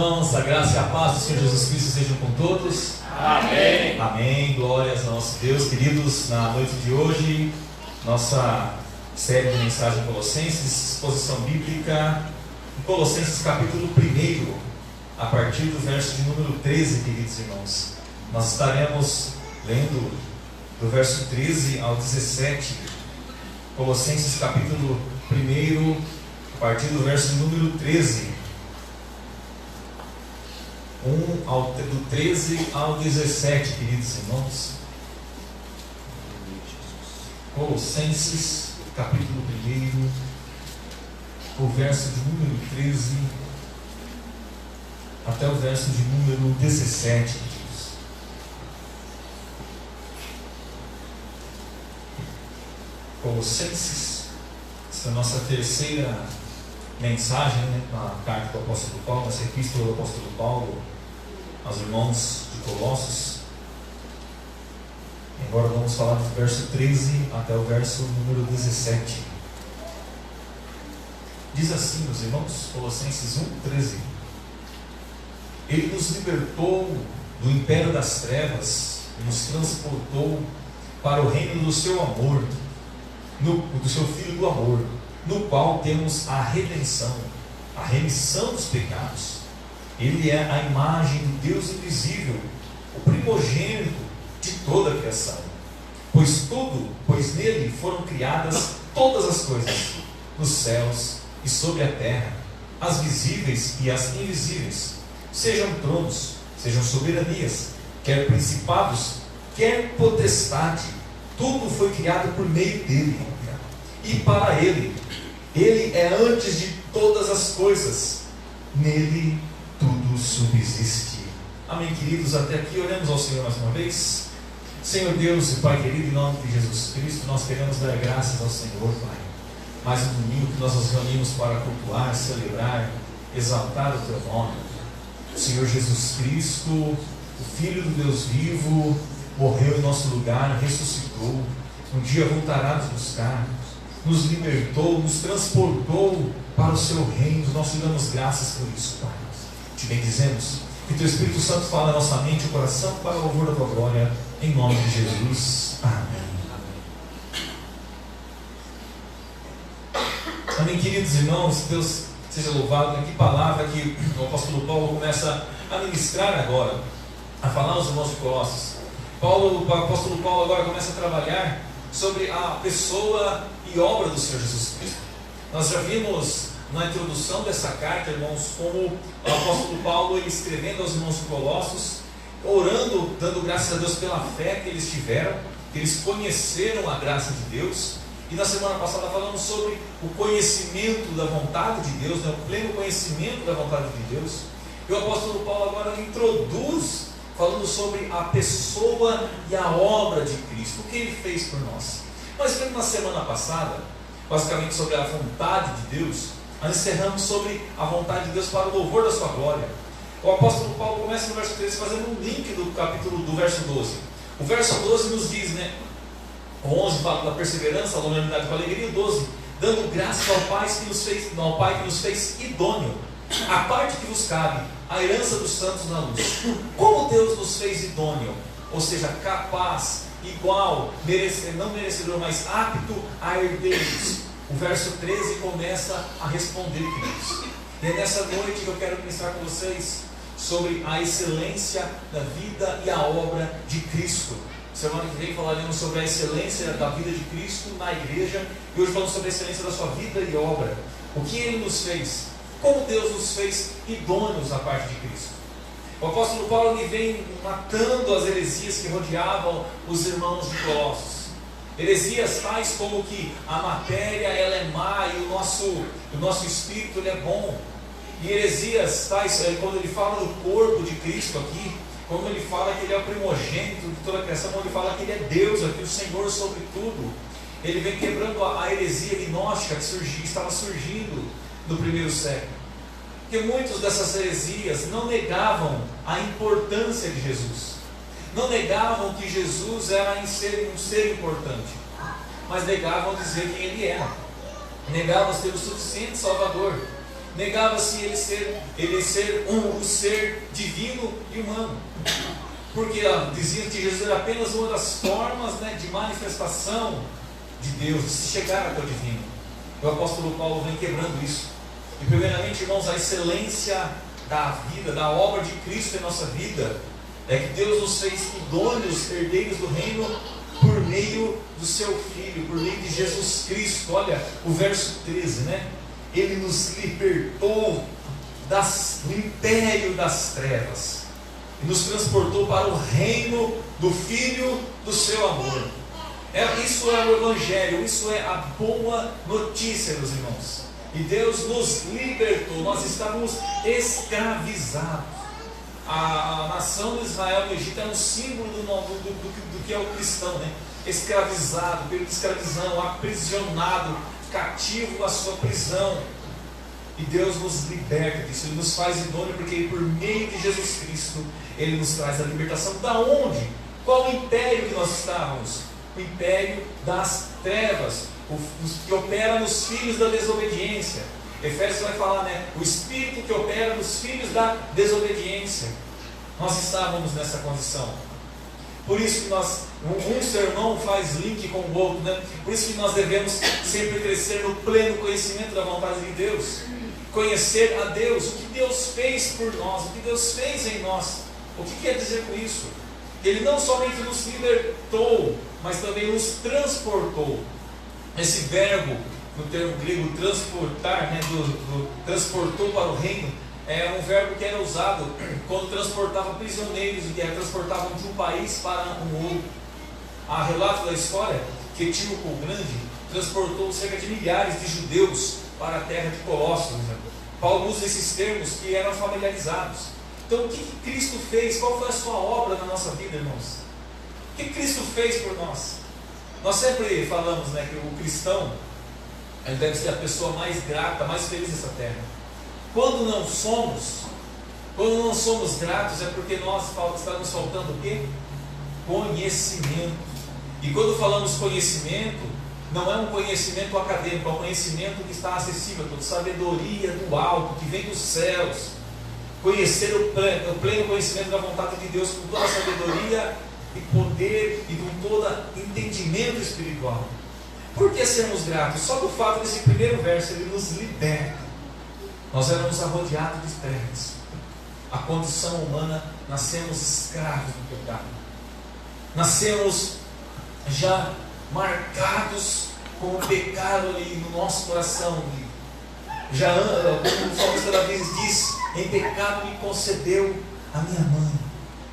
irmãos, a graça e a paz do Senhor Jesus Cristo sejam com todos. Amém. Amém, glórias ao nosso Deus. Queridos, na noite de hoje, nossa série de mensagem em Colossenses, exposição bíblica, em Colossenses capítulo 1, a partir do verso de número 13, queridos irmãos. Nós estaremos lendo do verso 13 ao 17, Colossenses capítulo 1, a partir do verso número 13. Do 13 ao 17, queridos irmãos. Colossenses, capítulo 1, o verso de número 13 até o verso de número 17, queridos. Colossenses, essa é a nossa terceira mensagem, na carta do apóstolo Paulo, nessa epístola do apóstolo Paulo aos irmãos de Colossos. Agora vamos falar do verso 13 até o verso número 17. Diz assim, meus irmãos, Colossenses 1:13: Ele nos libertou do império das trevas e nos transportou para o reino do seu amor, do seu Filho do amor, no qual temos a redenção, a remissão dos pecados. Ele é a imagem do Deus invisível, o primogênito de toda a criação. Pois nele foram criadas todas as coisas, nos céus e sobre a terra, as visíveis e as invisíveis, sejam tronos, sejam soberanias, quer principados, quer potestade, tudo foi criado por meio dele e para ele. Ele é antes de todas as coisas, nele tudo subsiste. Amém, queridos? Até aqui oremos ao Senhor mais uma vez. Senhor Deus e Pai querido, em nome de Jesus Cristo, nós queremos dar graças ao Senhor, Pai. Mais um domingo que nós nos reunimos para cultuar, celebrar, exaltar o Teu nome. O Senhor Jesus Cristo, o Filho do Deus vivo, morreu em nosso lugar, ressuscitou, um dia voltará nos buscar, nos libertou, nos transportou para o seu reino. Nós te damos graças por isso, Pai. Te bendizemos, que Teu Espírito Santo fale na nossa mente e coração para o louvor da Tua glória, em nome de Jesus. Amém. Amém, queridos irmãos, Deus seja louvado. Que palavra que o apóstolo Paulo começa a ministrar agora, a falar aos irmãos de Colossos. O apóstolo Paulo agora começa a trabalhar sobre a pessoa e obra do Senhor Jesus Cristo. Nós já vimos na introdução dessa carta, irmãos, como o apóstolo Paulo, ele escrevendo aos irmãos de Colossos, orando, dando graças a Deus pela fé que eles tiveram, que eles conheceram a graça de Deus. E na semana passada falamos sobre o conhecimento da vontade de Deus, o pleno conhecimento da vontade de Deus. E o apóstolo Paulo agora introduz, falando sobre a pessoa e a obra de Cristo, o que Ele fez por nós. Nós vimos na semana passada, basicamente sobre a vontade de Deus. Nós encerramos sobre a vontade de Deus para o louvor da sua glória. O apóstolo Paulo começa no verso 13 fazendo um link do verso 12. O verso 12 nos diz, o 11 fala da perseverança, da longanimidade com alegria. O 12, dando graças ao Pai que nos fez idôneo, a parte que vos cabe, a herança dos santos na luz. Como Deus nos fez idôneo, ou seja, capaz, igual, não merecedor, mas apto a herdeiros. O verso 13 começa a responder, queridos. E é nessa noite que eu quero ministrar com vocês sobre a excelência da vida e a obra de Cristo. Semana que vem falaremos sobre a excelência da vida de Cristo na igreja, e hoje falamos sobre a excelência da sua vida e obra. O que Ele nos fez, como Deus nos fez idôneos na parte de Cristo. O apóstolo Paulo ele vem matando as heresias que rodeavam os irmãos de Colossos. Heresias tais como que a matéria ela é má e o nosso espírito ele é bom. E heresias tais, quando ele fala do corpo de Cristo aqui, como ele fala que ele é o primogênito de toda a criação, quando ele fala que ele é Deus aqui, o Senhor sobre tudo, ele vem quebrando a heresia gnóstica que estava surgindo no primeiro século. Porque muitas dessas heresias não negavam a importância de Jesus, não negavam que Jesus era um ser importante, mas negavam dizer quem Ele era, negavam ser o suficiente Salvador. negava-se ele ser um ser divino e humano. Porque diziam que Jesus era apenas uma das formas, né, de manifestação de Deus, de se chegar até o divino. O apóstolo Paulo vem quebrando isso. E primeiramente, irmãos, a excelência da vida, da obra de Cristo em nossa vida, é que Deus nos fez idôneos, herdeiros do reino, por meio do seu Filho, por meio de Jesus Cristo. Olha o verso 13, né? Ele nos libertou do império das trevas e nos transportou para o reino do Filho do seu amor. Isso é o Evangelho, isso é a boa notícia, meus irmãos. E Deus nos libertou. Nós estávamos escravizados. A nação de Israel no Egito é um símbolo do que é o cristão, né? Escravizado, período de escravidão, aprisionado, cativo à sua prisão. E Deus nos liberta disso, Ele nos faz idôneo, porque por meio de Jesus Cristo Ele nos traz a libertação. Da onde? Qual o império que nós estávamos? O império das trevas, que opera nos filhos da desobediência. Efésios vai falar, né? O espírito que opera nos filhos da desobediência. Nós estávamos nessa condição. Por isso que um sermão faz link com o outro, né? Por isso que nós devemos sempre crescer no pleno conhecimento da vontade de Deus. Conhecer a Deus, o que Deus fez por nós, o que Deus fez em nós. O que quer dizer com isso? Ele não somente nos libertou, mas também nos transportou. Esse verbo, no termo grego, transportar, né, transportou para o reino, é um verbo que era usado quando transportava prisioneiros de guerra, transportavam de um país para um outro. Há relato da história que Etíoco o Grande transportou cerca de milhares de judeus para a terra de Colossos. Paulo usa esses termos que eram familiarizados. Então, o que Cristo fez? Qual foi a sua obra na nossa vida, irmãos? O que Cristo fez por nós? Nós sempre falamos, né, que o cristão, ele deve ser a pessoa mais grata, mais feliz dessa terra. Quando não somos gratos, é porque nós estamos faltando o quê? Conhecimento. E quando falamos conhecimento, não é um conhecimento acadêmico, é um conhecimento que está acessível a todos, sabedoria do alto, que vem dos céus. Conhecer o pleno conhecimento da vontade de Deus com toda a sabedoria e poder e com todo entendimento espiritual. Por que sermos gratos? Só do fato desse primeiro verso, ele nos liberta. Nós éramos arrodeados de trevas. A condição humana, nascemos escravos do pecado. Nascemos já marcados com o pecado ali no nosso coração. Já, como o salmista Davi diz, em pecado me concedeu a minha mãe.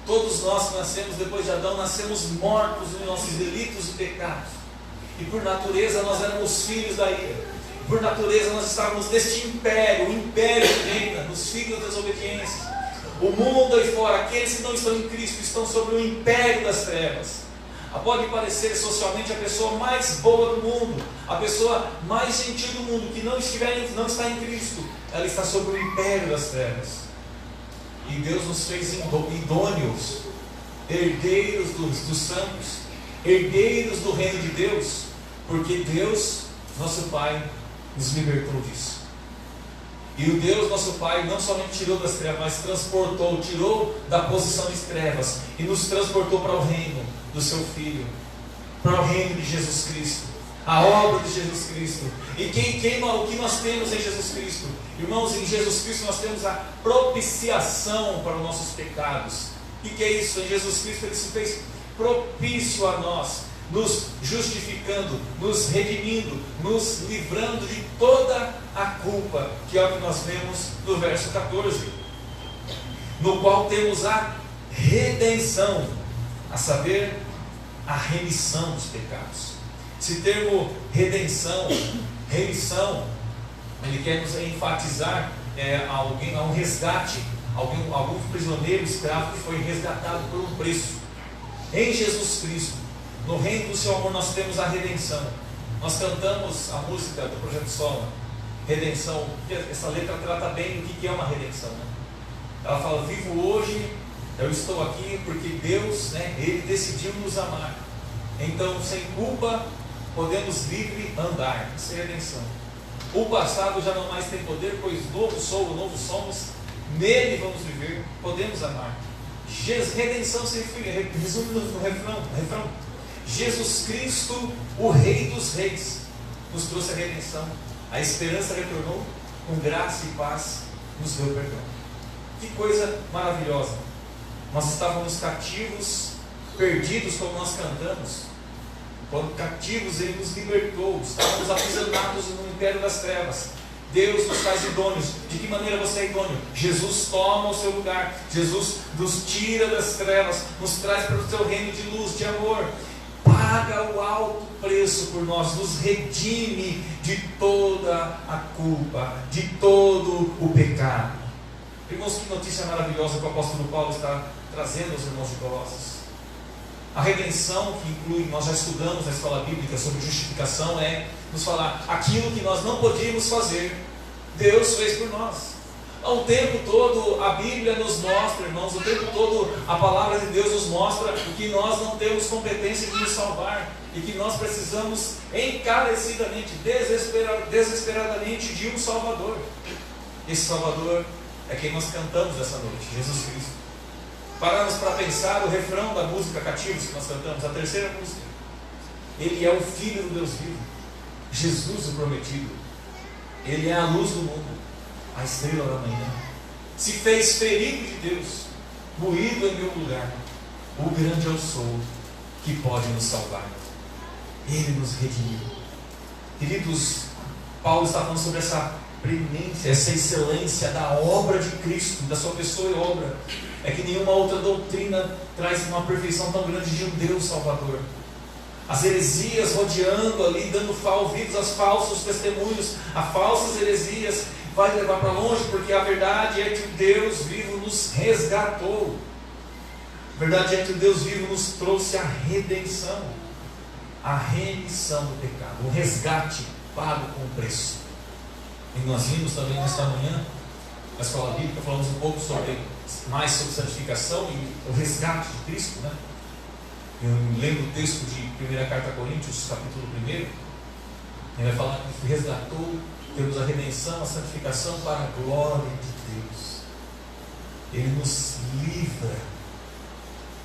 Todos nós que nascemos depois de Adão, nascemos mortos em nossos delitos e pecados. E por natureza nós éramos filhos da ira. Por natureza nós estávamos neste império, o império que reina nos filhos da desobediência. O mundo aí fora, aqueles que não estão em Cristo, estão sobre o império das trevas. Pode parecer socialmente a pessoa mais boa do mundo, a pessoa mais gentil do mundo, que não está em Cristo, ela está sobre o império das trevas. E Deus nos fez idôneos, herdeiros dos santos, herdeiros do reino de Deus, porque Deus, nosso Pai, nos libertou disso. E o Deus, nosso Pai, não somente tirou das trevas, mas transportou, tirou da posição de trevas e nos transportou para o reino do seu Filho, para o reino de Jesus Cristo, a obra de Jesus Cristo. E o que nós temos em Jesus Cristo? Irmãos, em Jesus Cristo nós temos a propiciação para os nossos pecados. O que é isso? Em Jesus Cristo Ele se fez propício a nós, nos justificando, nos redimindo, nos livrando de toda a culpa, que é o que nós vemos no verso 14, no qual temos a redenção, a saber, a remissão dos pecados. Esse termo redenção, remissão, ele quer nos enfatizar a um resgate, algum prisioneiro, escravo que foi resgatado por um preço. Em Jesus Cristo, no reino do seu amor, nós temos a redenção. Nós cantamos a música do Projeto Soma, redenção. Essa letra trata bem do que é uma redenção, né? Ela fala: vivo hoje, eu estou aqui porque Deus, né, Ele decidiu nos amar. Então, sem culpa, podemos livre andar. Isso é redenção. O passado já não mais tem poder, pois novo sou, novo somos, nele vamos viver, podemos amar. Redenção sem fim, resume no refrão. Jesus Cristo, o Rei dos Reis, nos trouxe a redenção. A esperança retornou, com graça e paz nos deu perdão. Que coisa maravilhosa! Nós estávamos cativos, perdidos, como nós cantamos. Quando cativos, Ele nos libertou. Estávamos aprisionados no império das trevas. Deus nos faz idôneos. De que maneira você é idôneo? Jesus toma o seu lugar. Jesus nos tira das trevas, nos traz para o seu reino de luz, de amor. Paga o alto preço por nós, nos redime de toda a culpa, de todo o pecado. Irmãos, que notícia maravilhosa que o apóstolo Paulo está trazendo aos irmãos de Colossos. A redenção, que inclui, nós já estudamos na escola bíblica sobre justificação, é nos falar aquilo que nós não podíamos fazer, Deus fez por nós. O tempo todo a Bíblia nos mostra, irmãos, o tempo todo a palavra de Deus nos mostra que nós não temos competência de nos salvar e que nós precisamos encarecidamente, desesperadamente de um Salvador. Esse Salvador é quem nós cantamos essa noite, Jesus Cristo. Paramos para pensar o refrão da música Cativos que nós cantamos, a terceira música. Ele é o Filho do Deus vivo, Jesus o prometido. Ele é a luz do mundo, a estrela da manhã. Se fez ferido de Deus, moído em meu lugar. O grande eu sou, que pode nos salvar. Ele nos redimiu. Queridos, Paulo está falando sobre essa preeminência, essa excelência da obra de Cristo, da sua pessoa e obra. É que nenhuma outra doutrina traz uma perfeição tão grande de um Deus Salvador. As heresias rodeando ali, dando ouvidos aos falsos testemunhos, a falsas heresias, vai levar para longe, porque a verdade é que o Deus vivo nos resgatou. A verdade é que o Deus vivo nos trouxe a redenção, a remissão do pecado, o resgate pago com preço. E nós vimos também nesta manhã, na escola bíblica, falamos um pouco mais sobre santificação e o resgate de Cristo, né? Eu lembro o texto de 1 Carta a Coríntios, capítulo 1, ele vai falar que resgatou, temos a redenção, a santificação para a glória de Deus. Ele nos livra.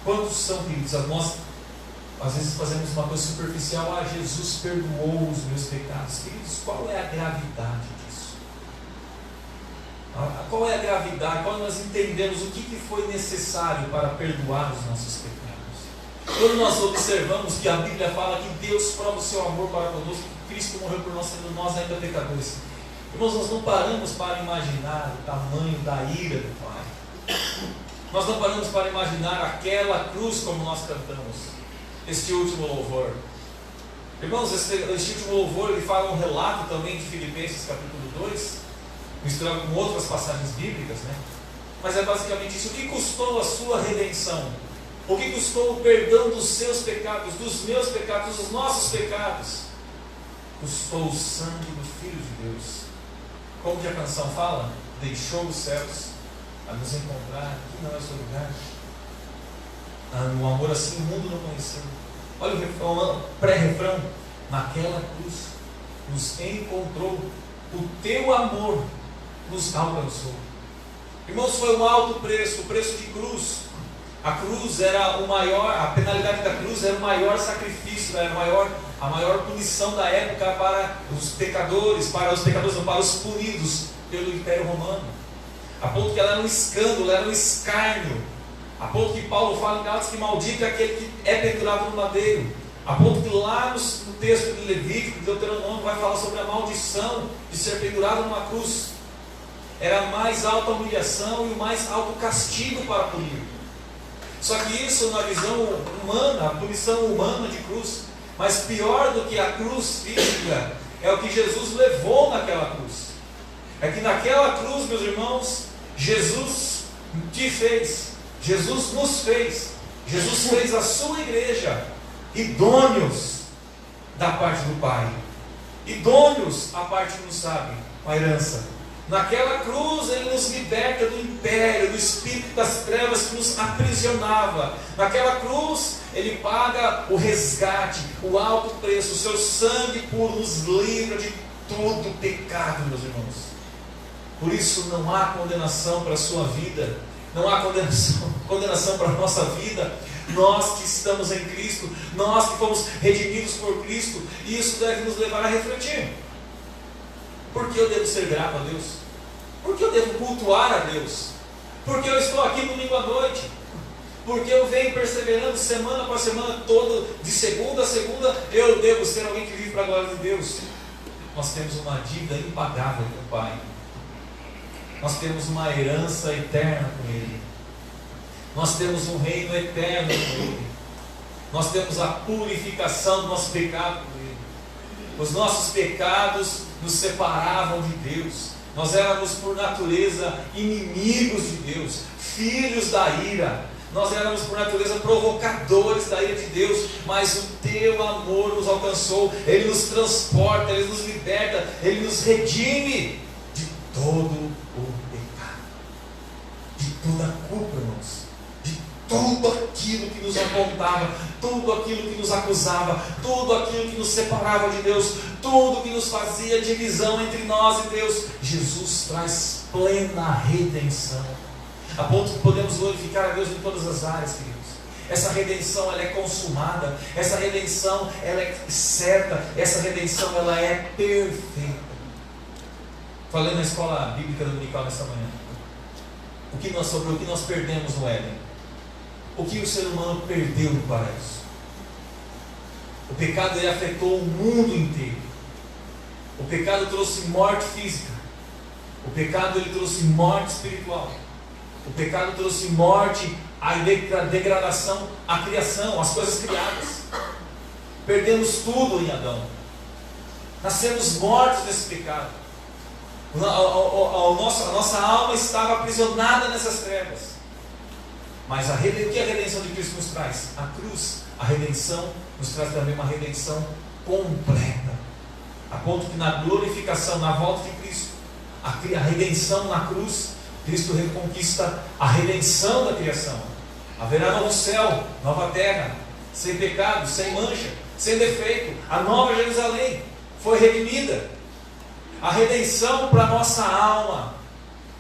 Quantos são, queridos? Nós às vezes fazemos uma coisa superficial. Jesus perdoou os meus pecados. Queridos, qual é a gravidade disso? Qual é a gravidade? Quando nós entendemos o que foi necessário para perdoar os nossos pecados? Quando nós observamos que a Bíblia fala que Deus prova o seu amor para conosco, que Cristo morreu por nós, sendo nós ainda pecadores. Irmãos, nós não paramos para imaginar o tamanho da ira do Pai. Nós não paramos para imaginar aquela cruz como nós cantamos. Este último louvor. Irmãos, este último louvor, ele fala um relato também de Filipenses capítulo 2, misturado com outras passagens bíblicas, né? Mas é basicamente isso. O que custou a sua redenção? O que custou o perdão dos seus pecados, dos meus pecados, dos nossos pecados? Custou o sangue do Filho de Deus. Como que a canção fala? Deixou os céus a nos encontrar. Aqui não é o seu lugar. Um amor assim o mundo não conheceu. Olha o refrão, o pré-refrão. Naquela cruz nos encontrou. O teu amor nos alcançou. Irmãos, foi um alto preço, o preço de cruz. A cruz era o maior, a penalidade da cruz era o maior sacrifício, era a maior punição da época para os pecadores, para os punidos pelo Império Romano. A ponto que ela era um escândalo, era um escárnio. A ponto que Paulo fala em Gálatas que maldito é aquele que é pendurado no madeiro. A ponto que lá no texto de Levítico, de Deuteronômio, vai falar sobre a maldição de ser pendurado numa cruz. Era a mais alta humilhação e o mais alto castigo para punir. Só que isso na visão humana, a punição humana de cruz. Mas pior do que a cruz física é o que Jesus levou naquela cruz. É que naquela cruz, meus irmãos, Jesus te fez, Jesus nos fez, Jesus fez a sua igreja idôneos da parte do Pai, idôneos a parte que nos sabe, a herança. Naquela cruz Ele nos liberta do império, do espírito das trevas que nos aprisionava. Naquela cruz Ele paga o resgate, o alto preço, o seu sangue puro nos livra de todo pecado, meus irmãos. Por isso não há condenação para a sua vida, não há condenação para a nossa vida. Nós que estamos em Cristo, nós que fomos redimidos por Cristo, e isso deve nos levar a refletir. Por que eu devo ser grato a Deus? Por que eu devo cultuar a Deus? Por que eu estou aqui domingo à noite? Porque eu venho perseverando semana após semana, de segunda a segunda, eu devo ser alguém que vive para a glória de Deus. Nós temos uma dívida impagável com o Pai. Nós temos uma herança eterna com Ele. Nós temos um reino eterno com Ele. Nós temos a purificação do nosso pecado com Ele. Os nossos pecados nos separavam de Deus. Nós éramos por natureza inimigos de Deus, filhos da ira. Nós éramos por natureza provocadores da ira de Deus, mas o teu amor nos alcançou, Ele nos transporta, Ele nos liberta, Ele nos redime de todo o pecado, de toda a culpa, irmãos, de tudo aquilo que nos apontava, tudo aquilo que nos acusava, tudo aquilo que nos separava de Deus, tudo que nos fazia divisão entre nós e Deus. Jesus traz plena redenção, a ponto que podemos glorificar a Deus em todas as áreas, queridos. Essa redenção, ela é consumada, essa redenção, ela é certa, essa redenção, ela é perfeita. Falei na escola bíblica dominical nessa manhã, sobre o que nós perdemos no Éden, o que o ser humano perdeu no paraíso. O pecado, ele afetou o mundo inteiro. O pecado trouxe morte física, o pecado, ele trouxe morte espiritual. O pecado trouxe morte, a degradação, a criação, as coisas criadas. Perdemos tudo em Adão. Nascemos mortos nesse pecado. A nossa alma estava aprisionada nessas trevas. Mas o que a redenção de Cristo nos traz? A cruz, a redenção, nos traz também uma redenção completa. A ponto que na glorificação, na volta de Cristo, a redenção na cruz, Cristo reconquista a redenção da criação. Haverá novo céu, nova terra, sem pecado, sem mancha, sem defeito. A nova Jerusalém foi redimida. A redenção para a nossa alma.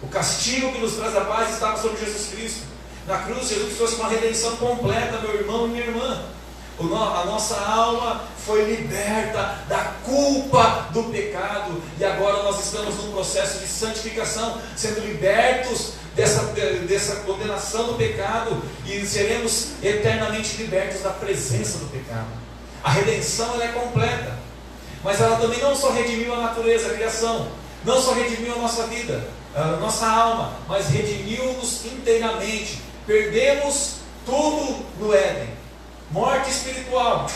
O castigo que nos traz a paz estava sobre Jesus Cristo. Na cruz, Jesus trouxe uma redenção completa, meu irmão e minha irmã. A nossa alma foi liberta da culpa do pecado, e agora nós estamos num processo de santificação, sendo libertos dessa condenação do pecado, e seremos eternamente libertos da presença do pecado. A redenção, ela é completa, mas ela também não só redimiu a natureza, a criação, não só redimiu a nossa vida, a nossa alma, mas redimiu-nos inteiramente. Perdemos tudo no Éden. Morte espiritual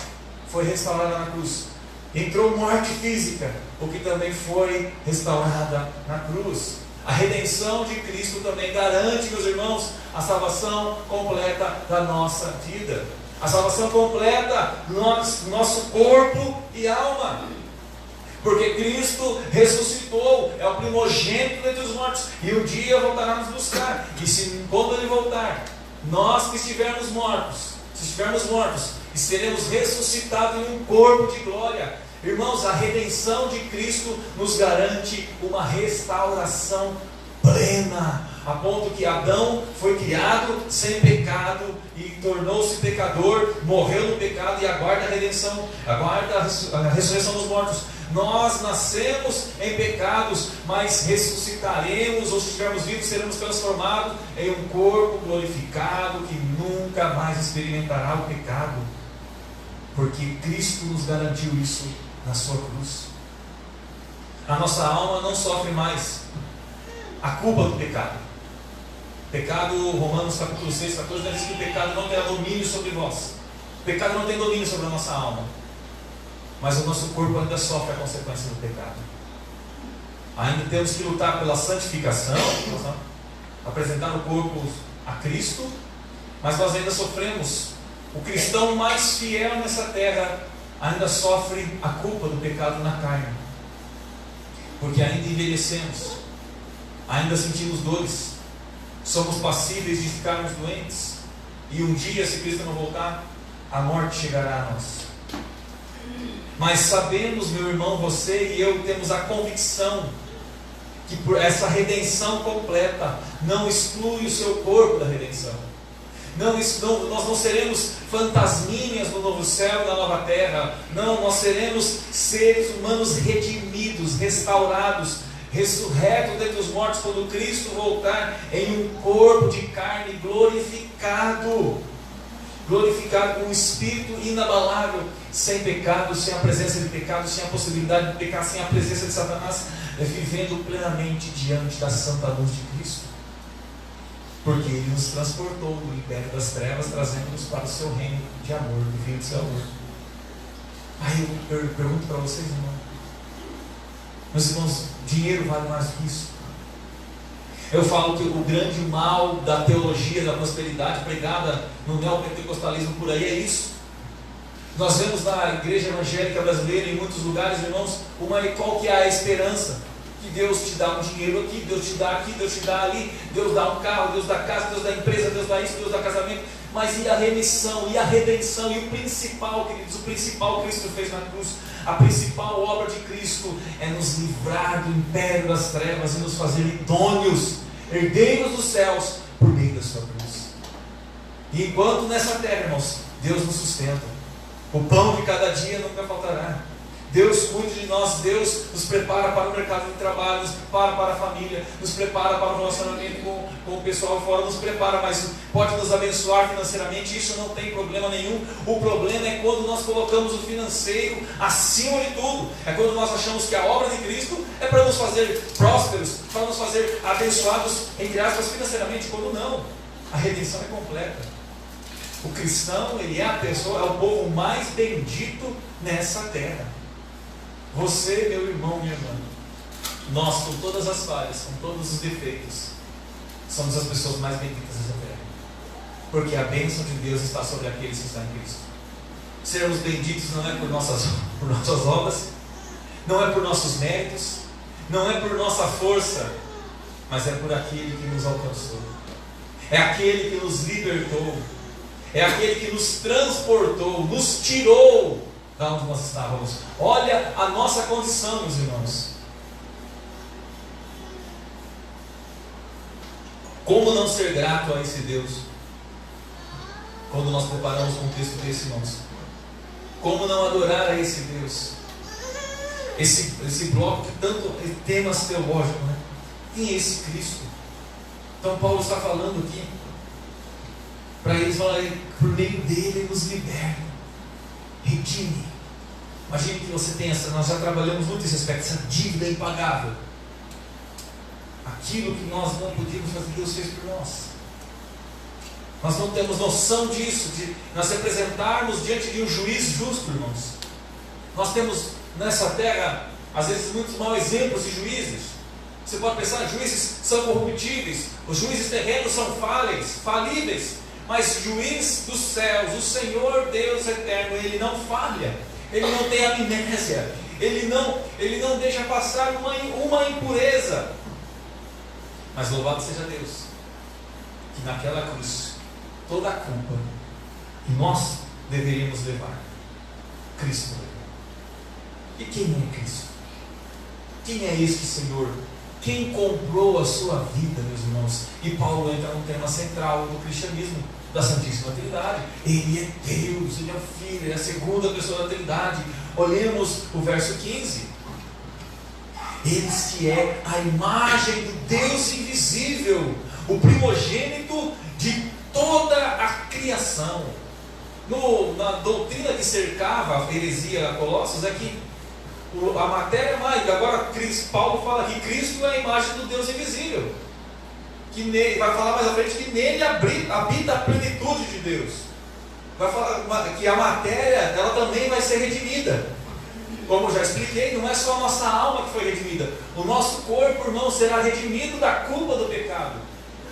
foi restaurada na cruz. Entrou morte física, o que também foi restaurada na cruz. A redenção de Cristo também garante, meus irmãos, a salvação completa da nossa vida. A salvação completa do nosso corpo e alma. Porque Cristo ressuscitou, é o primogênito entre os mortos, e um dia voltará nos buscar. E quando Ele voltar, nós que estivermos mortos, e seremos ressuscitados em um corpo de glória. Irmãos, a redenção de Cristo nos garante uma restauração plena, a ponto que Adão foi criado sem pecado e tornou-se pecador, morreu no pecado e aguarda a redenção, aguarda a ressurreição dos mortos. Nós nascemos em pecados, mas ressuscitaremos, ou se estivermos vivos, seremos transformados em um corpo glorificado que nunca mais experimentará o pecado, porque Cristo nos garantiu isso na sua cruz. A nossa alma não sofre mais a culpa do pecado. Pecado, Romanos capítulo 6, 14, diz que o pecado não tem domínio sobre vós. O pecado não tem domínio sobre a nossa alma. Mas o nosso corpo ainda sofre a consequência do pecado. Ainda temos que lutar pela santificação, apresentar o corpo a Cristo, mas nós ainda sofremos. O cristão mais fiel nessa terra ainda sofre a culpa do pecado na carne, porque ainda envelhecemos, ainda sentimos dores, somos passíveis de ficarmos doentes, e um dia, se Cristo não voltar, a morte chegará a nós. Mas sabemos, meu irmão, você e eu temos a convicção que por essa redenção completa não exclui o seu corpo da redenção. Nós não seremos fantasminhas no novo céu e na nova terra. Não, nós seremos seres humanos redimidos, restaurados, ressurretos dentre os mortos quando Cristo voltar em um corpo de carne glorificado. Glorificado com um espírito inabalável, sem pecado, sem a presença de pecado, sem a possibilidade de pecar, sem a presença de Satanás, vivendo plenamente diante da santa luz de Cristo. Porque Ele nos transportou do império das trevas, trazendo-nos para o seu reino de amor, do Filho do seu amor. Aí eu pergunto para vocês, irmão, meus irmãos, dinheiro vale mais do que isso? Eu falo que o grande mal da teologia da prosperidade pregada no neopentecostalismo por aí é isso. Nós vemos na igreja evangélica brasileira, em muitos lugares, irmãos, qual que é a esperança? Que Deus te dá um dinheiro aqui, Deus te dá aqui, Deus te dá ali, Deus dá um carro, Deus dá casa, Deus dá empresa, Deus dá isso, Deus dá casamento. Mas e a remissão, e a redenção, e o principal, queridos, o principal Cristo fez na cruz, a principal obra de Cristo é nos livrar do império das trevas e nos fazer idôneos, herdeiros dos céus, por meio da sua cruz. E enquanto nessa terra, irmãos, Deus nos sustenta, o pão de cada dia nunca faltará. Deus cuida de nós, Deus nos prepara para o mercado de trabalho, nos prepara para a família, nos prepara para o relacionamento com o pessoal fora, nos prepara, mas pode nos abençoar financeiramente, isso não tem problema nenhum. O problema é quando nós colocamos o financeiro acima de tudo, é quando nós achamos que a obra de Cristo é para nos fazer prósperos, para nos fazer abençoados, entre aspas, financeiramente, quando não. A redenção é completa. O cristão, ele é a pessoa, é o povo mais bendito nessa terra. Você, meu irmão, minha irmã, nós, com todas as falhas, com todos os defeitos, somos as pessoas mais benditas dessa terra, porque a bênção de Deus está sobre aqueles que estão em Cristo. Sermos benditos não é por nossas obras, não é por nossos méritos, não é por nossa força, mas é por aquele que nos alcançou, é aquele que nos libertou, é aquele que nos transportou, nos tirou da onde nós estávamos. Olha a nossa condição, meus irmãos. Como não ser grato a esse Deus quando nós preparamos um texto desse, irmãos? Como não adorar a esse Deus? Esse bloco que tanto temas teológicos, né? Tem esse Cristo. Então Paulo está falando aqui para eles falarem, por meio dele ele nos liberta, redime. Imagine que você tem essa, nós já trabalhamos muito esse aspecto, essa dívida impagável. Aquilo que nós não podíamos fazer, Deus fez por nós. Nós não temos noção disso, de nós representarmos diante de um juiz justo, irmãos. Nós temos nessa terra, às vezes, muitos maus exemplos de juízes. Você pode pensar, juízes são corruptíveis, os juízes terrenos são falíveis, mas juiz dos céus, o Senhor Deus eterno, Ele não falha, Ele não tem amnésia, Ele não deixa passar uma impureza. Mas louvado seja Deus, que naquela cruz, toda a culpa que nós deveríamos levar, Cristo levou. E quem é Cristo? Quem é este Senhor? Quem comprou a sua vida, meus irmãos? E Paulo entra no tema central do cristianismo, da Santíssima Trindade. Ele é Deus, Ele é o Filho, Ele é a segunda pessoa da Trindade. Olhemos o verso 15. Eles que é a imagem do Deus invisível, o primogênito de toda a criação. Na doutrina que cercava a heresia a Colossos é que a matéria é mágica. Agora Paulo fala que Cristo é a imagem do Deus invisível, que nele, vai falar mais à frente que nele habita a plenitude de Deus. Vai falar que a matéria ela também vai ser redimida. Como eu já expliquei, não é só a nossa alma que foi redimida, o nosso corpo, irmão, será redimido da culpa do pecado.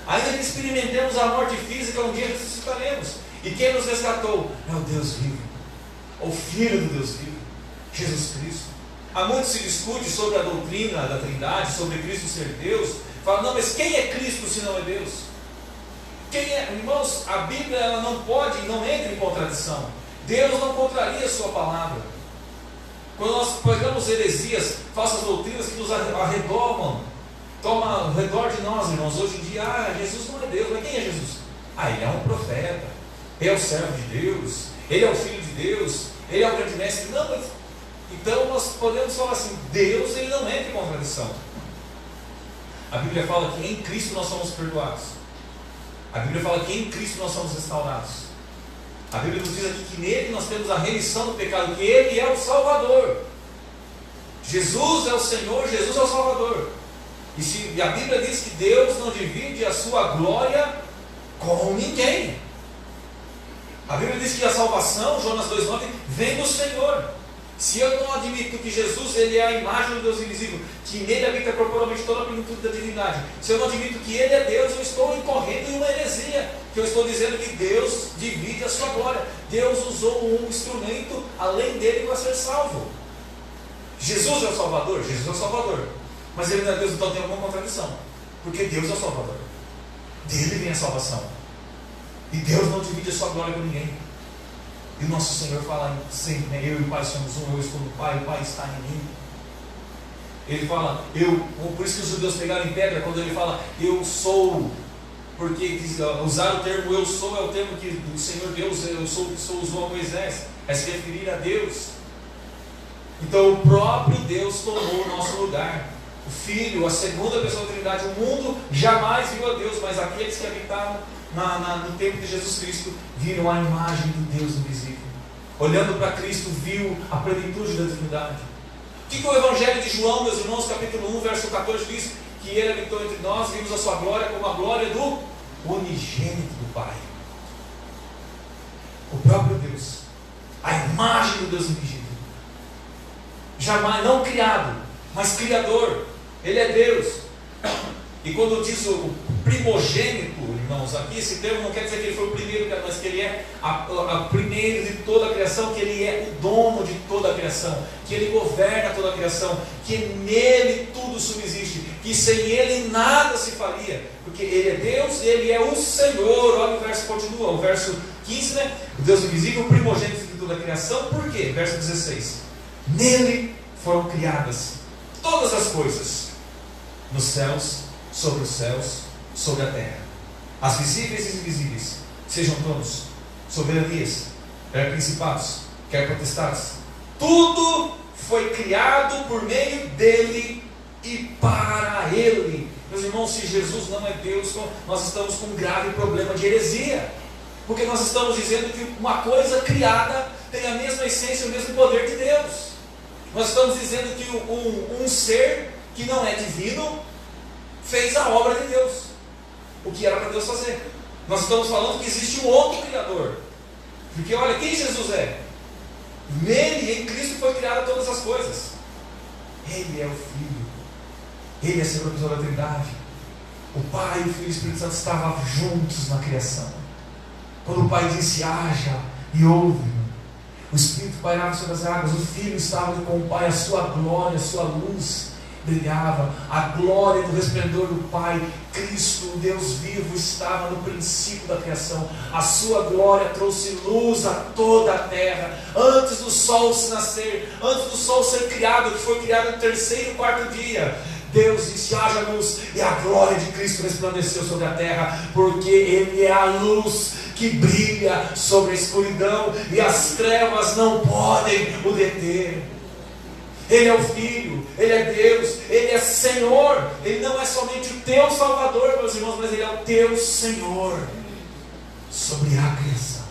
Ainda que experimentemos a morte física, um dia ressuscitaremos. E quem nos resgatou? É o Deus vivo, o Filho do Deus vivo, Jesus Cristo. Há muito se discute sobre a doutrina da Trindade, sobre Cristo ser Deus. Fala, não, mas quem é Cristo se não é Deus? Quem é? Irmãos, a Bíblia ela não entra em contradição. Deus não contraria a sua palavra. Quando nós pegamos heresias, falsas doutrinas que nos arredomam, toma ao redor de nós, irmãos, hoje em dia, Jesus não é Deus, mas quem é Jesus? Ele é um profeta, ele é o servo de Deus, ele é o filho de Deus, ele é o grande mestre. Não, mas, então nós podemos falar assim, Deus ele não entra em contradição. A Bíblia fala que em Cristo nós somos perdoados. A Bíblia fala que em Cristo nós somos restaurados. A Bíblia nos diz aqui que nele nós temos a remissão do pecado, que ele é o Salvador. Jesus é o Senhor, Jesus é o Salvador. E a Bíblia diz que Deus não divide a sua glória com ninguém. A Bíblia diz que a salvação, Jonas 2,9, vem do Senhor. Se eu não admito que Jesus ele é a imagem do Deus invisível, que nele habita corporalmente toda a plenitude da divindade, se eu não admito que ele é Deus, eu estou incorrendo em uma heresia, que eu estou dizendo que Deus divide a sua glória. Deus usou um instrumento além dele para ser salvo. Jesus é o Salvador? Jesus é o Salvador. Mas ele não é Deus, então tem alguma contradição. Porque Deus é o Salvador. Dele vem a salvação. E Deus não divide a sua glória com ninguém. E o nosso Senhor fala sempre, né? Eu e o Pai somos um, eu estou no Pai, o Pai está em mim. Ele fala, por isso que os judeus pegaram em pedra, quando ele fala, eu sou, porque usar o termo eu sou é o termo que o Senhor Deus, eu sou que sou, usou a Moisés, é se referir a Deus. Então o próprio Deus tomou o nosso lugar. O Filho, a segunda pessoa da Trindade, o mundo jamais viu a Deus, mas aqueles que habitavam no tempo de Jesus Cristo viram a imagem do Deus invisível. Olhando para Cristo, viu a plenitude da divindade. O que o Evangelho de João, meus irmãos, capítulo 1, verso 14 diz? Que ele habitou entre nós, vimos a sua glória como a glória do unigênito do Pai. O próprio Deus, a imagem do Deus invisível. Jamais, não criado, mas criador. Ele é Deus. E quando diz o primogênito, irmãos, aqui esse termo não quer dizer que ele foi o primeiro, mas que ele é o primeiro de toda a criação, que ele é o dono de toda a criação, que ele governa toda a criação, que nele tudo subsiste, que sem ele nada se faria, porque ele é Deus, ele é o Senhor. Olha o verso continua, o verso 15, né? O Deus invisível, o primogênito de toda a criação. Por quê? Verso 16: nele foram criadas todas as coisas, nos céus, sobre os céus, sobre a terra, as visíveis e invisíveis, sejam tronos, soberanias, quer principados, quer potestades, tudo foi criado por meio dele e para ele. Meus irmãos, se Jesus não é Deus, nós estamos com um grave problema de heresia, porque nós estamos dizendo que uma coisa criada tem a mesma essência, o mesmo poder de Deus. Nós estamos dizendo que um ser que não é divino fez a obra de Deus, o que era para Deus fazer. Nós estamos falando que existe um outro Criador, porque olha quem Jesus é. Nele, em Cristo, foi criada todas as coisas. Ele é o Filho, ele é a segunda pessoa da Trindade. O Pai, o Filho e o Espírito Santo estavam juntos na criação. Quando o Pai disse haja, e houve. O Espírito pairava sobre as águas, o Filho estava com o Pai, a sua glória, a sua luz brilhava, a glória do resplendor do Pai. Cristo, o Deus vivo, estava no princípio da criação. A sua glória trouxe luz a toda a terra, antes do sol se nascer, antes do sol ser criado, que foi criado no terceiro e quarto dia. Deus disse haja luz, e a glória de Cristo resplandeceu sobre a terra, porque Ele é a luz que brilha sobre a escuridão, e as trevas não podem o deter. Ele é o Filho, Ele é Deus, Ele é Senhor. Ele não é somente o teu Salvador, meus irmãos, mas Ele é o teu Senhor sobre a criação.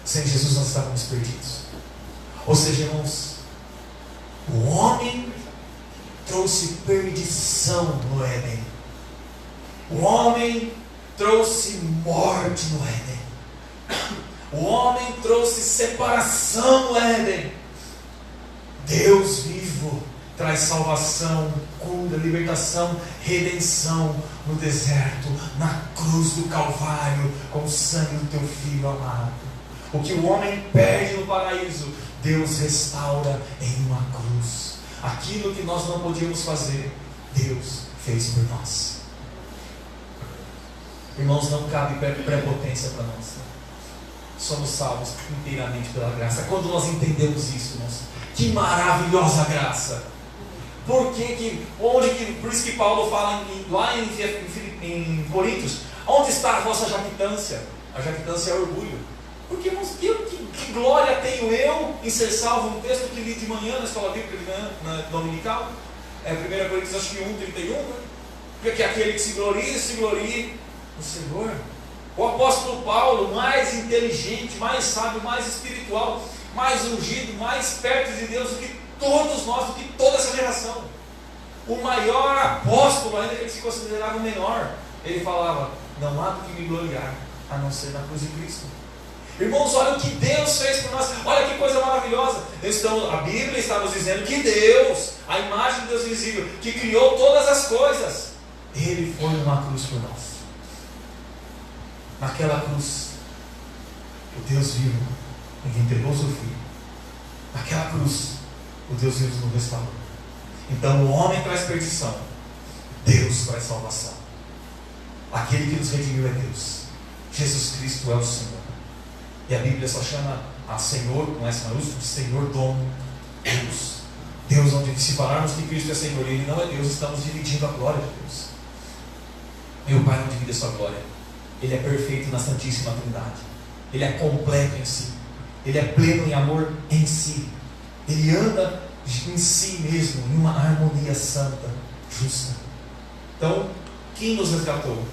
Sem Jesus nós estávamos perdidos. Ou seja, irmãos, o homem trouxe perdição no Éden. O homem trouxe morte no Éden. O homem trouxe separação no Éden. Deus vivo traz salvação, cura, libertação, redenção no deserto, na cruz do Calvário, com o sangue do teu Filho amado. O que o homem perde no paraíso, Deus restaura em uma cruz. Aquilo que nós não podíamos fazer, Deus fez por nós. Irmãos, não cabe prepotência para nós. somos salvos inteiramente pela graça. Quando nós entendemos isso, irmãos, que maravilhosa graça! Por isso que Paulo fala lá em Coríntios, onde está a vossa jactância? A jactância é orgulho. Porque, irmãos, que glória tenho eu em ser salvo? Um texto que li de manhã na escola bíblica de manhã, na dominical, 1 Coríntios acho que 1:31, né? Porque aquele que se glorie no Senhor. O apóstolo Paulo, mais inteligente, mais sábio, mais espiritual, mais ungido, mais perto de Deus do que todos nós, do que toda essa geração. O maior apóstolo, ainda que ele se considerava o menor, ele falava: não há do que me gloriar, a não ser na cruz de Cristo. Irmãos, olha o que Deus fez por nós. Olha que coisa maravilhosa. A Bíblia está nos dizendo que Deus, a imagem de Deus visível, que criou todas as coisas, Ele foi numa cruz por nós. Naquela cruz, o Deus vivo, Ele entregou o seu Filho. Naquela cruz, o Deus vivo nos restaurou. Então o homem traz perdição, Deus traz salvação. Aquele que nos redimiu é Deus. Jesus Cristo é o Senhor. E a Bíblia só chama a Senhor, com essa maiúscula, de Senhor, dono, Deus. Deus, onde se falarmos que Cristo é Senhor e Ele não é Deus, estamos dividindo a glória de Deus. Meu Pai não divide a sua glória. Ele é perfeito na Santíssima Trindade. Ele é completo em si. Ele é pleno em amor em si. Ele anda em si mesmo, em uma harmonia santa, justa. Então, quem nos resgatou?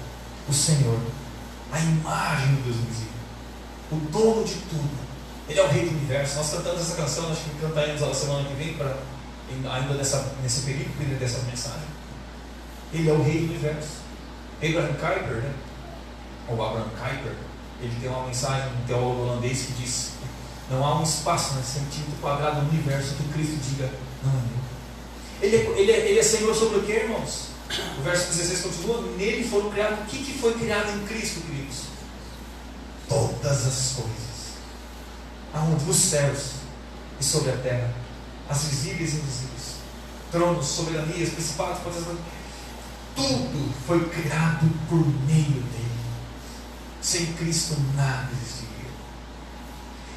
O Senhor, a imagem do Deus invisível, o dono de tudo. Ele é o Rei do Universo. Nós cantamos essa canção, acho que cantaremos ela semana que vem, ainda nesse período dessa mensagem. Ele é o Rei do Universo. Abraham Kuyper, né? Ou Abraham Kuyper, ele tem uma mensagem, um teólogo holandês, que diz: não há um espaço, centímetro quadrado no universo que Cristo diga: não é meu. Ele é Senhor sobre o que, irmãos? O verso 16 continua: nele foram criados. O que foi criado em Cristo, queridos? Todas as coisas. Aonde? Nos céus e sobre a terra, as visíveis e invisíveis, tronos, soberanias, principados, potestades. Tudo foi criado por meio dele. Sem Cristo nada existiria.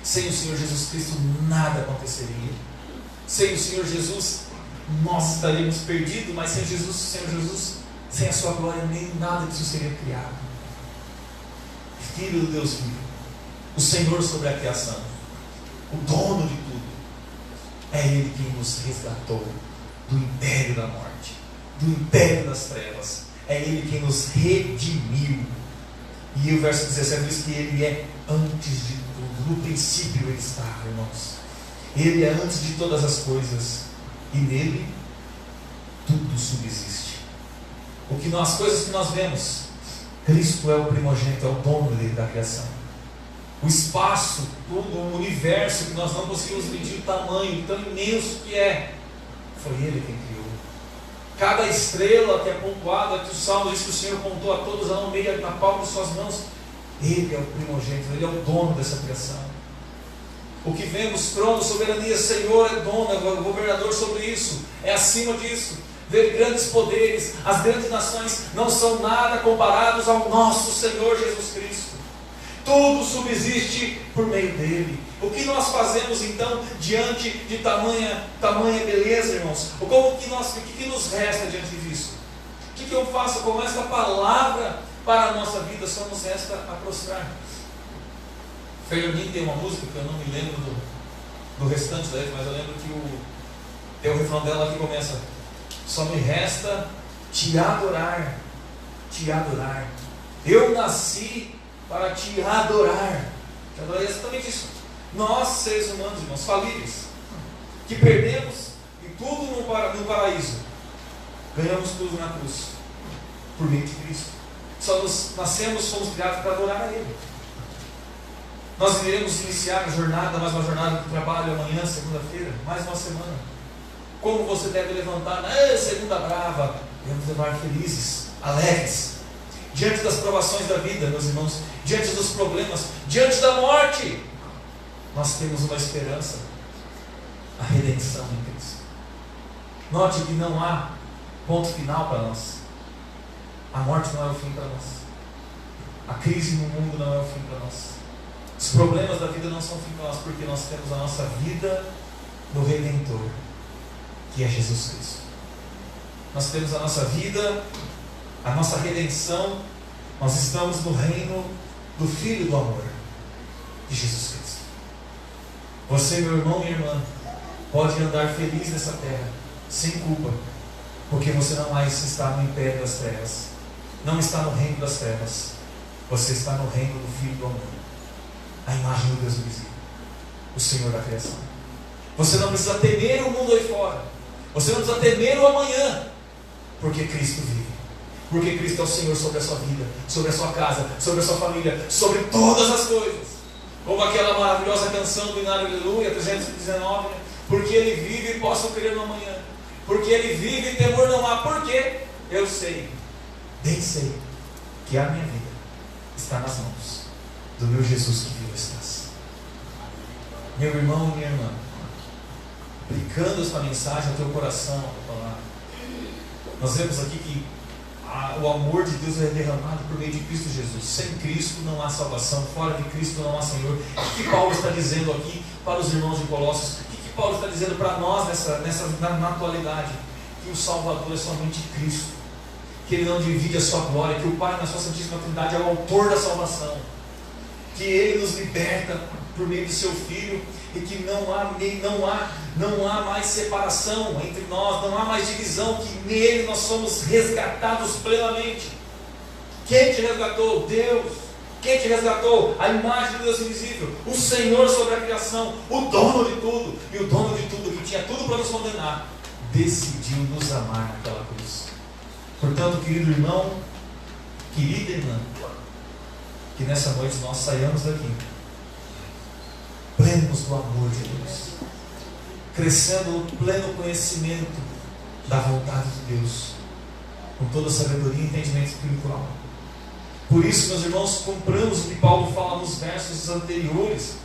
Sem o Senhor Jesus Cristo nada aconteceria. Sem o Senhor Jesus nós estaríamos perdidos, mas sem Jesus, sem a sua glória, nem nada disso seria criado. Filho do Deus vivo, o Senhor sobre a criação, o dono de tudo, é Ele quem nos resgatou do império da morte, do império das trevas. É Ele quem nos redimiu. E o verso 17 diz que Ele é antes de tudo. No princípio Ele estava, irmãos. Ele é antes de todas as coisas, e nele tudo subsiste. As coisas que nós vemos, Cristo é o primogênito, é o dono da criação. O espaço, tudo, o universo que nós não conseguimos medir o tamanho tão imenso que é, foi Ele quem criou. Cada estrela que é pontuada, que o Salmo diz que o Senhor pontou a todos no meio, na palma de suas mãos. Ele é o primogênito, Ele é o dono dessa criação. O que vemos, trono, soberania, Senhor é dono, é governador sobre isso, é acima disso. Ver grandes poderes, as grandes nações não são nada comparados ao nosso Senhor Jesus Cristo. Tudo subsiste por meio dele. O que nós fazemos então diante de tamanha beleza, irmãos? O que nos resta diante disso? O que eu faço com esta palavra para a nossa vida? Só nos resta a prostrar. Fernandinho tem uma música que eu não me lembro do restante da letra, mas eu lembro que tem o refrão dela que começa: só me resta te adorar, te adorar. Eu nasci para te adorar. Te adorar é exatamente isso. Nós, seres humanos, irmãos, falíveis, que perdemos e tudo no paraíso, ganhamos tudo na cruz, por meio de Cristo. Só nascemos, fomos criados para adorar a Ele. Nós iremos iniciar mais uma jornada de trabalho amanhã, segunda-feira, mais uma semana. Como você deve levantar na segunda brava? Devemos levar felizes, alegres, diante das provações da vida, meus irmãos, diante dos problemas, diante da morte. Nós temos uma esperança, a redenção em Cristo. Note que não há ponto final para nós. A morte não é o fim para nós. A crise no mundo não é o fim para nós. Os problemas da vida não são fim para nós, porque nós temos a nossa vida no Redentor, que é Jesus Cristo. Nós temos a nossa vida, a nossa redenção, nós estamos no reino do Filho do amor, de Jesus Cristo. Você, meu irmão e minha irmã, pode andar feliz nessa terra, sem culpa, porque você não mais está no império das trevas, não está no reino das trevas, você está no reino do Filho do amor, a imagem do Deus invisível, o Senhor da criação. Você não precisa temer o mundo aí fora, você não precisa temer o amanhã, porque Cristo vive, porque Cristo é o Senhor sobre a sua vida, sobre a sua casa, sobre a sua família, sobre todas as coisas. Como aquela maravilhosa canção do Inário Aleluia 319, porque Ele vive e posso crer no amanhã, porque Ele vive e temor não há. Porque eu sei, bem sei, que a minha vida está nas mãos do meu Jesus que vive estás. Meu irmão e minha irmã, aplicando esta mensagem ao teu coração, ao falar, nós vemos aqui que o amor de Deus é derramado por meio de Cristo Jesus. Sem Cristo não há salvação, fora de Cristo não há Senhor. O que Paulo está dizendo aqui para os irmãos de Colossos? O que Paulo está dizendo para nós na atualidade? Que o Salvador é somente Cristo, que Ele não divide a sua glória, que o Pai na sua Santíssima Trindade é o autor da salvação, que Ele nos liberta por meio do seu Filho, e que não há mais separação entre nós, não há mais divisão, que nele nós somos resgatados plenamente. Quem te resgatou? Deus. Quem te resgatou? A imagem do Deus invisível, o Senhor sobre a criação, o dono de tudo. E o dono de tudo, que tinha tudo para nos condenar, decidiu nos amar naquela cruz. Portanto, querido irmão, querida irmã, que nessa noite nós saiamos daqui plenos do amor de Deus, crescendo no pleno conhecimento da vontade de Deus, com toda a sabedoria e entendimento espiritual. Por isso, meus irmãos, compramos o que Paulo fala nos versos anteriores.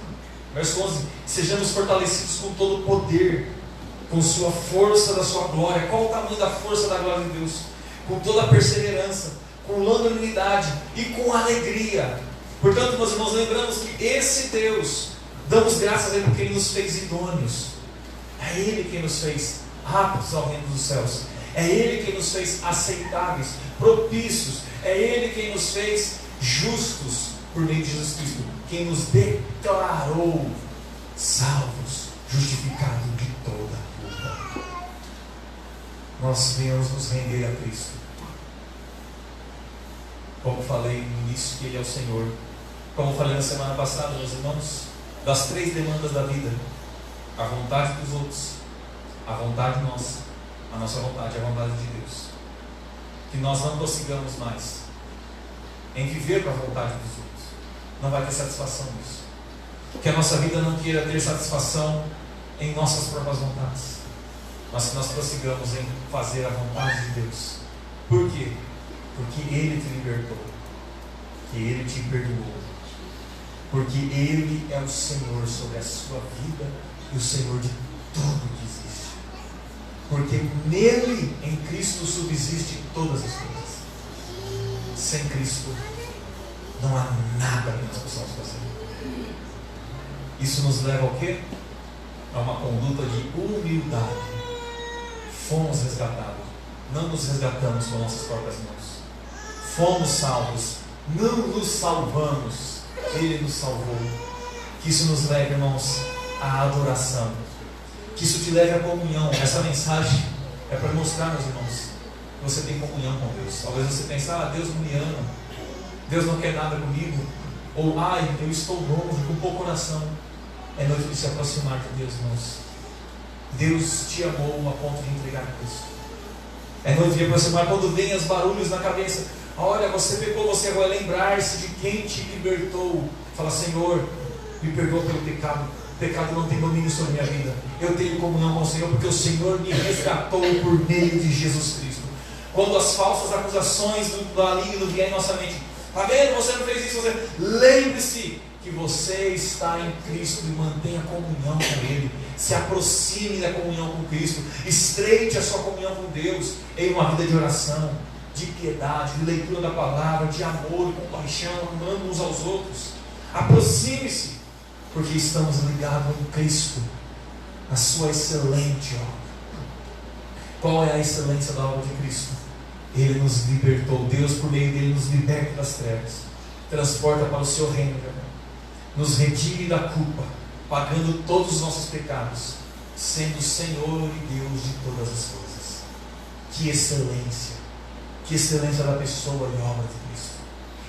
Verso 11: sejamos fortalecidos com todo o poder, com sua força da sua glória. Qual o tamanho da força da glória de Deus? Com toda a perseverança, com longanimidade e com alegria. Portanto, meus irmãos, lembramos que esse Deus, damos graças a Ele porque Ele nos fez idôneos. É Ele quem nos fez aptos ao reino dos céus. É Ele quem nos fez aceitáveis, propícios. É Ele quem nos fez justos por meio de Jesus Cristo. Quem nos declarou salvos, justificados de toda culpa. Nós venhamos nos render a Cristo. Como falei no início, que Ele é o Senhor. Como falei na semana passada, meus irmãos, das 3 demandas da vida: a vontade dos outros, a vontade nossa, a nossa vontade, a vontade de Deus. Que nós não prossigamos mais em viver para a vontade dos outros. Não vai ter satisfação nisso. Que a nossa vida não queira ter satisfação em nossas próprias vontades, mas que nós prossigamos em fazer a vontade de Deus. Por quê? Porque Ele te libertou, que Ele te perdoou, porque Ele é o Senhor sobre a sua vida e o Senhor de tudo que existe. Porque nele, em Cristo, subsiste todas as coisas. Sem Cristo não há nada que nós possamos fazer. Isso nos leva ao quê? A uma conduta de humildade. Fomos resgatados, não nos resgatamos com nossas próprias mãos. Fomos salvos, não nos salvamos, Ele nos salvou. Que isso nos leve, irmãos, à adoração. Que isso te leve à comunhão. Essa mensagem é para mostrar, meus irmãos, que você tem comunhão com Deus. Talvez você pense: Deus não me ama, Deus não quer nada comigo, ou eu estou longe, com pouco coração. É noite de se aproximar de Deus, irmãos. Deus te amou a ponto de entregar a Cristo. É noite de aproximar quando vem os barulhos na cabeça. Olha, você pecou, você vai lembrar-se de quem te libertou. Fala: Senhor, me perdoa pelo pecado. O pecado não tem domínio sobre a minha vida. Eu tenho comunhão com o Senhor, porque o Senhor me resgatou por meio de Jesus Cristo. Quando as falsas acusações do maligno vierem em nossa mente: está vendo, você não fez isso, lembre-se que você está em Cristo e mantenha comunhão com Ele. Se aproxime da comunhão com Cristo. Estreite a sua comunhão com Deus em uma vida de oração, de piedade, de leitura da palavra, de amor, compaixão, amando uns aos outros. Aproxime-se, porque estamos ligados em Cristo, a sua excelente obra. Qual é a excelência da obra de Cristo? Ele nos libertou. Deus, por meio dele, nos liberta das trevas, transporta para o seu reino, nos redime da culpa, pagando todos os nossos pecados, sendo Senhor e Deus de todas as coisas. Que excelência! Que excelência da pessoa e obra de Cristo.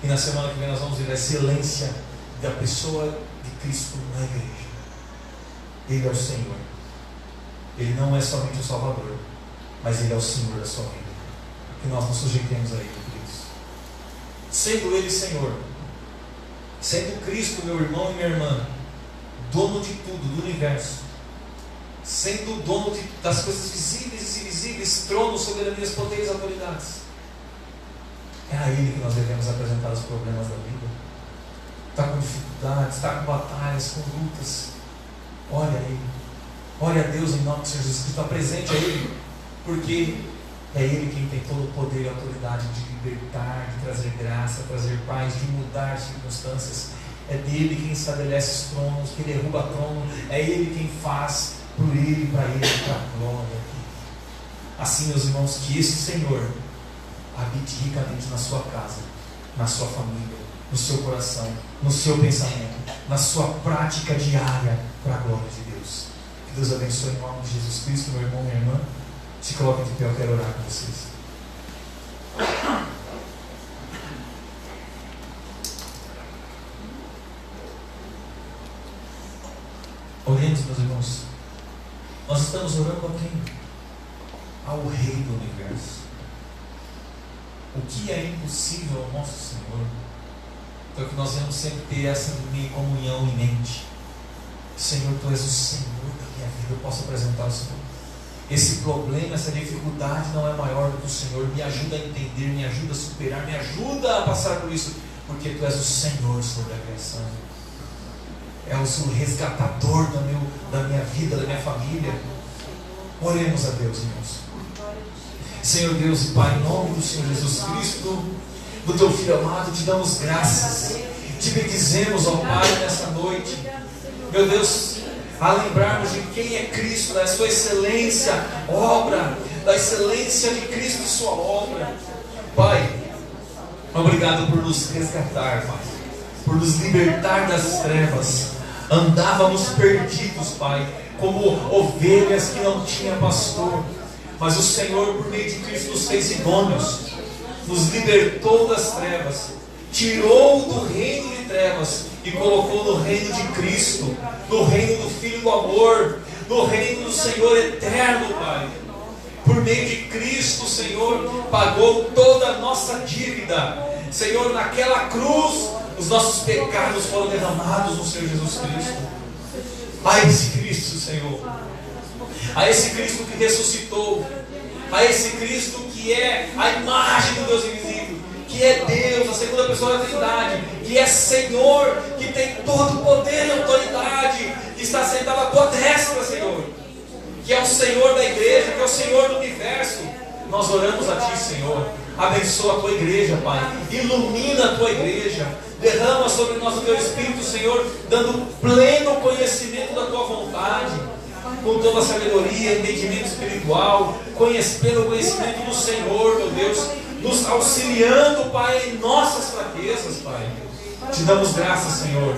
E na semana que vem nós vamos ver a excelência da pessoa de Cristo na igreja. Ele é o Senhor. Ele não é somente o Salvador, mas Ele é o Senhor da sua vida. Que nós nos sujeitemos a Ele, queridos. Sendo Ele Senhor, sendo Cristo, meu irmão e minha irmã, dono de tudo, do universo, sendo dono das coisas visíveis e invisíveis, tronos, soberanias, poderes e autoridades, é a Ele que nós devemos apresentar os problemas da vida. Está com dificuldades, está com batalhas, com lutas. Olha a Ele. Olha a Deus em nome de Jesus Cristo. Apresente a Ele, porque é Ele quem tem todo o poder e autoridade de libertar, de trazer graça, trazer paz, de mudar circunstâncias. É dele quem estabelece os tronos, quem derruba trono. É Ele quem faz por Ele, para Ele, para a glória. Assim, meus irmãos, que esse Senhor habite ricamente na sua casa, na sua família, no seu coração, no seu pensamento, na sua prática diária, para a glória de Deus. Que Deus abençoe em nome de Jesus Cristo, meu irmão, minha irmã. Se coloque de pé, eu quero orar com vocês. Oremos, meus irmãos. Nós estamos orando a quem? Ao Rei do Universo. O que é impossível ao nosso Senhor? Então que nós devemos sempre ter essa comunhão em mente. Senhor, Tu és o Senhor da minha vida. Eu posso apresentar o Senhor. Esse problema, essa dificuldade não é maior do que o Senhor. Me ajuda a entender, me ajuda a superar, me ajuda a passar por isso, porque Tu és o Senhor sobre a criação. És o resgatador da minha vida, da minha família. Oremos a Deus, irmãos. Senhor Deus e Pai, em nome do Senhor Jesus Cristo, do Teu Filho amado, Te damos graças, Te bendizemos, ó Pai, nessa noite. Meu Deus, a lembrarmos de quem é Cristo, da sua excelência, obra, da excelência de Cristo e sua obra. Pai, obrigado por nos resgatar, Pai, por nos libertar das trevas. Andávamos perdidos, Pai, como ovelhas que não tinham pastor, mas o Senhor, por meio de Cristo, nos fez idôneos, nos libertou das trevas, tirou do reino de trevas e colocou no reino de Cristo, no reino do Filho do amor, no reino do Senhor eterno, Pai. Por meio de Cristo, o Senhor pagou toda a nossa dívida. Senhor, naquela cruz, os nossos pecados foram derramados no Senhor Jesus Cristo. A esse Cristo, Senhor, a esse Cristo que ressuscitou, a esse Cristo que é a imagem do Deus invisível, que é Deus, a segunda pessoa da Trindade, que é Senhor, que tem todo o poder e autoridade, que está sentado à tua destra, Senhor, que é o Senhor da igreja, que é o Senhor do universo. Nós oramos a Ti, Senhor. Abençoa a Tua igreja, Pai. Ilumina a Tua igreja. Derrama sobre nós o Teu Espírito, Senhor, dando pleno conhecimento da Tua vontade, com toda a sabedoria, entendimento espiritual, pelo conhecimento do Senhor, meu Deus, nos auxiliando, Pai, em nossas fraquezas, Pai. Te damos graças, Senhor,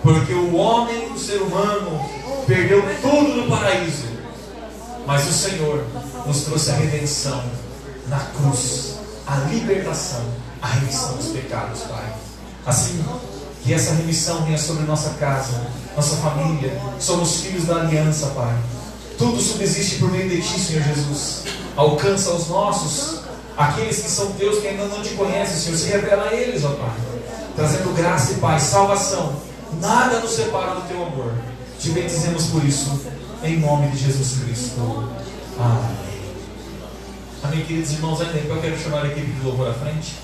porque o homem, o ser humano, perdeu tudo no paraíso, mas o Senhor nos trouxe a redenção na cruz, a libertação, a remissão dos pecados, Pai. Assim, que essa remissão venha sobre nossa casa, nossa família. Somos filhos da aliança, Pai. Tudo subsiste por meio de Ti, Senhor Jesus. Alcança os nossos, aqueles que são Teus, que ainda não Te conhecem, Senhor. Se revela a eles, ó Pai, trazendo graça e paz, salvação. Nada nos separa do Teu amor. Te bendizemos por isso, em nome de Jesus Cristo. Amém. Amém, queridos irmãos. Ainda eu quero chamar a equipe de louvor à frente.